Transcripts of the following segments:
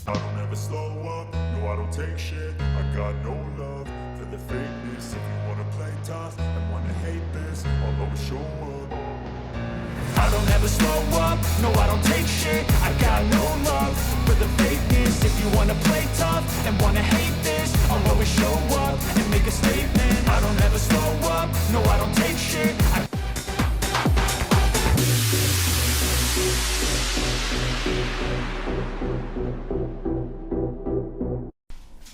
I don't ever slow up, no I don't take shit. I got no love for the fakeness. If you wanna play tough and wanna hate this, I'll always show up. I don't ever slow up, no I don't take shit. I got no love for the fakeness. If you wanna play tough and wanna hate this, I'll always show up and make a statement. I don't ever slow up, no I don't take shit.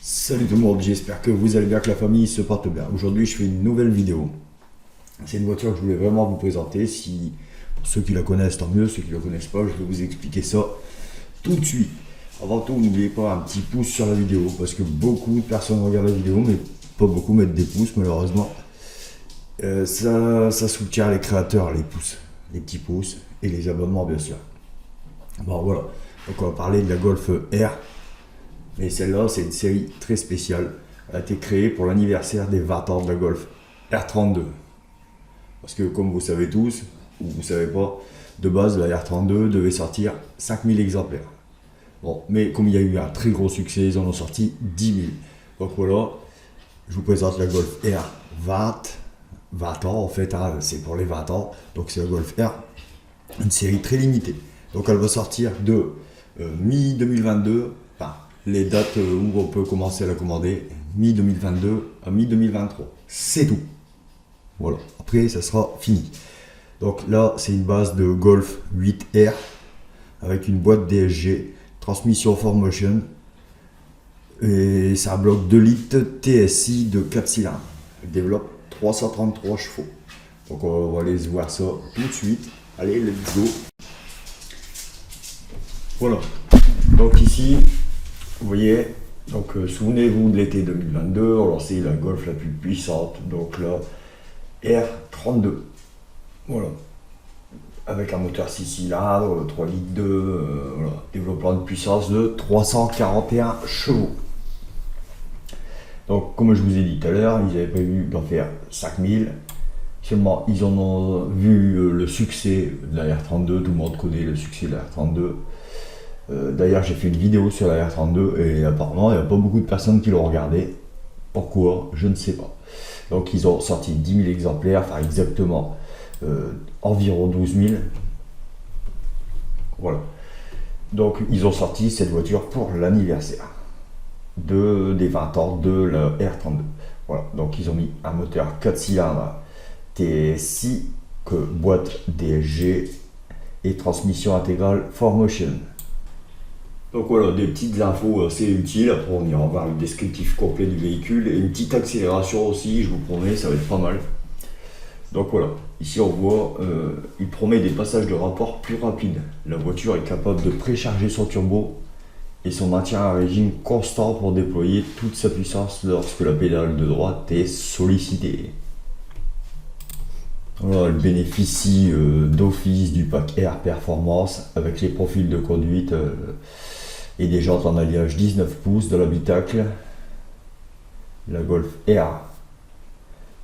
Salut tout le monde, j'espère que vous allez bien, que la famille se porte bien. Aujourd'hui je fais une nouvelle vidéo. C'est une voiture que je voulais vraiment vous présenter. Si pour ceux qui la connaissent, tant mieux. Ceux qui la connaissent pas, je vais vous expliquer ça tout de suite. Avant tout, n'oubliez pas un petit pouce sur la vidéo, parce que beaucoup de personnes regardent la vidéo, mais pas beaucoup mettent des pouces malheureusement. Ça soutient les créateurs, les pouces, les petits pouces et les abonnements bien sûr. Bon voilà, donc on va parler de la Golf R. Mais celle-là, c'est une série très spéciale. Elle a été créée pour l'anniversaire des 20 ans de la Golf R32. Parce que comme vous savez tous, ou vous ne savez pas, de base la R32 devait sortir 5000 exemplaires. Bon, mais comme il y a eu un très gros succès, ils en ont sorti 10 000. Donc voilà, je vous présente la Golf R 20 ans en fait, hein, c'est pour les 20 ans. Donc c'est la Golf R, une série très limitée. Donc elle va sortir de mi-2022, enfin les dates où on peut commencer à la commander, mi-2022 à mi-2023. C'est tout. Voilà, après ça sera fini. Donc là, c'est une base de Golf 8R avec une boîte DSG, transmission 4Motion, et c'est un bloc 2 litres TSI de 4 cylindres. Il développe 333 chevaux. Donc on va aller voir ça tout de suite. Allez, let's go. Voilà. Donc ici, vous voyez, donc souvenez-vous de l'été 2022, on lançait la Golf la plus puissante, donc la R32. Voilà. Avec un moteur 6 cylindres, 3 litres 2, voilà, développant une puissance de 341 chevaux. Donc comme je vous ai dit tout à l'heure, ils avaient prévu d'en faire 5000. Seulement, ils en ont vu le succès de la R32, tout le monde connaît le succès de la R32. D'ailleurs, j'ai fait une vidéo sur la R32 et apparemment, il n'y a pas beaucoup de personnes qui l'ont regardé. Pourquoi? Je ne sais pas. Donc, ils ont sorti 10 000 exemplaires, enfin exactement environ 12 000. Voilà. Donc, ils ont sorti cette voiture pour l'anniversaire des 20 ans de la R32. Voilà. Donc, ils ont mis un moteur 4 cylindres TSI, boîte DSG et transmission intégrale 4Motion. Donc voilà, des petites infos assez utiles. Après on ira voir le descriptif complet du véhicule et une petite accélération aussi, je vous promets, ça va être pas mal. Donc voilà, ici on voit, il promet des passages de rapport plus rapides. La voiture est capable de précharger son turbo et son maintien à régime constant pour déployer toute sa puissance lorsque la pédale de droite est sollicitée. Voilà, elle bénéficie d'office du pack Air Performance avec les profils de conduite et des jantes en alliage 19 pouces de l'habitacle. La Golf R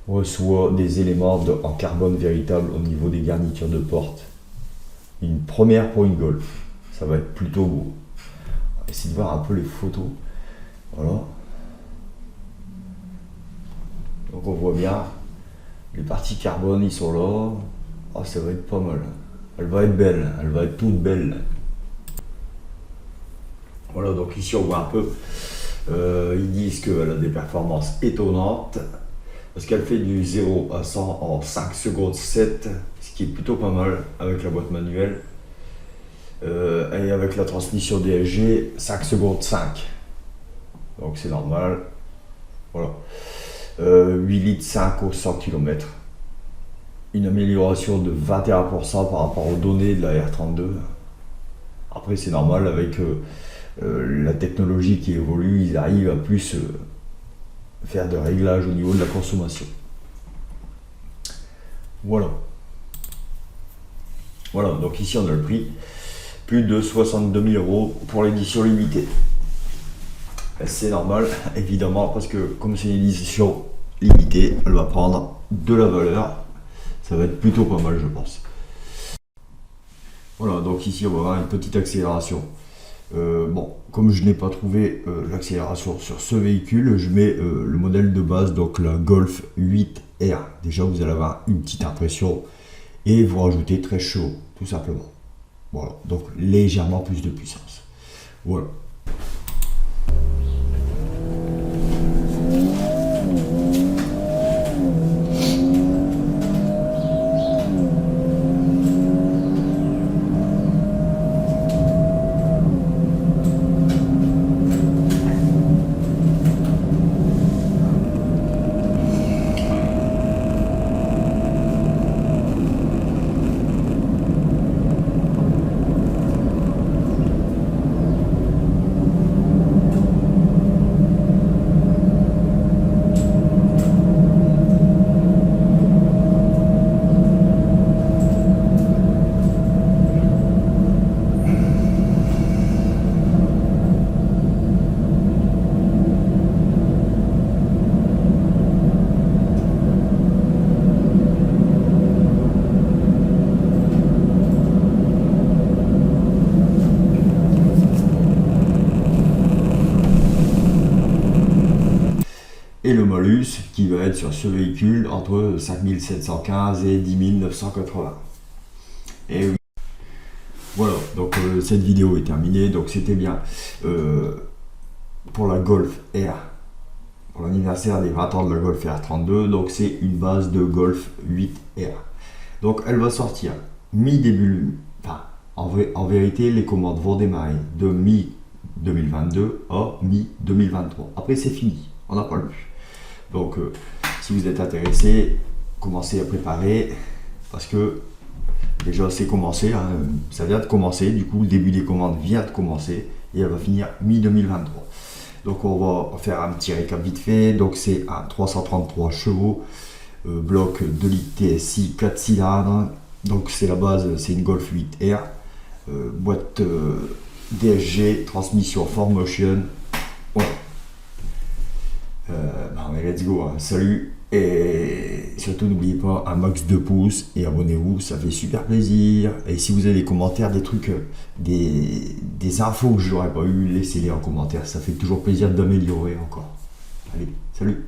reçoit des éléments en carbone véritable au niveau des garnitures de porte. Une première pour une Golf, ça va être plutôt beau. On va essayer de voir un peu les photos. Voilà. Donc on voit bien les parties carbone, ils sont là. Oh, ça va être pas mal. Elle va être belle, elle va être toute belle. Voilà, donc ici on voit un peu, ils disent qu'elle a des performances étonnantes, parce qu'elle fait du 0 à 100 en 5 secondes 7, ce qui est plutôt pas mal avec la boîte manuelle. Et avec la transmission DSG, 5 secondes 5. Donc c'est normal. Voilà. 8 litres 5 au 100 km. Une amélioration de 21% par rapport aux données de la R32. Après c'est normal avec la technologie qui évolue, ils arrivent à plus faire de réglages au niveau de la consommation. Voilà. Voilà, donc ici on a le prix. Plus de 62 000 € pour l'édition limitée. C'est normal, évidemment, parce que comme c'est une édition limitée, elle va prendre de la valeur. Ça va être plutôt pas mal, je pense. Voilà, donc ici on va avoir une petite accélération. Bon, comme je n'ai pas trouvé l'accélération sur ce véhicule, je mets le modèle de base, donc la Golf 8R. Déjà, vous allez avoir une petite impression et vous rajoutez 13 chevaux, tout simplement. Voilà, donc légèrement plus de puissance. Voilà. Et le malus qui va être sur ce véhicule entre 5715 et 10 980. Et oui. Voilà, donc cette vidéo est terminée, donc c'était bien pour la Golf R, pour l'anniversaire des 20 ans de la Golf R32, donc c'est une base de Golf 8R. Donc elle va sortir mi-début, enfin en vérité les commandes vont démarrer de mi-2022 à mi-2023. Après c'est fini, on n'a pas le plus. Donc si vous êtes intéressé, commencez à préparer parce que déjà c'est commencé, hein, ça vient de commencer, du coup le début des commandes vient de commencer et elle va finir mi-2023. Donc on va faire un petit récap vite fait. Donc c'est un 333 chevaux, bloc 2 litres TSI 4 cylindres. Donc c'est la base, c'est une Golf 8R, boîte DSG, transmission 4Motion. Voilà. Let's go, hein. Salut, et surtout n'oubliez pas un max de pouces et abonnez-vous, ça fait super plaisir. Et si vous avez des commentaires, des trucs, des infos que je n'aurais pas eu, laissez-les en commentaire, ça fait toujours plaisir d'améliorer encore. Allez, salut.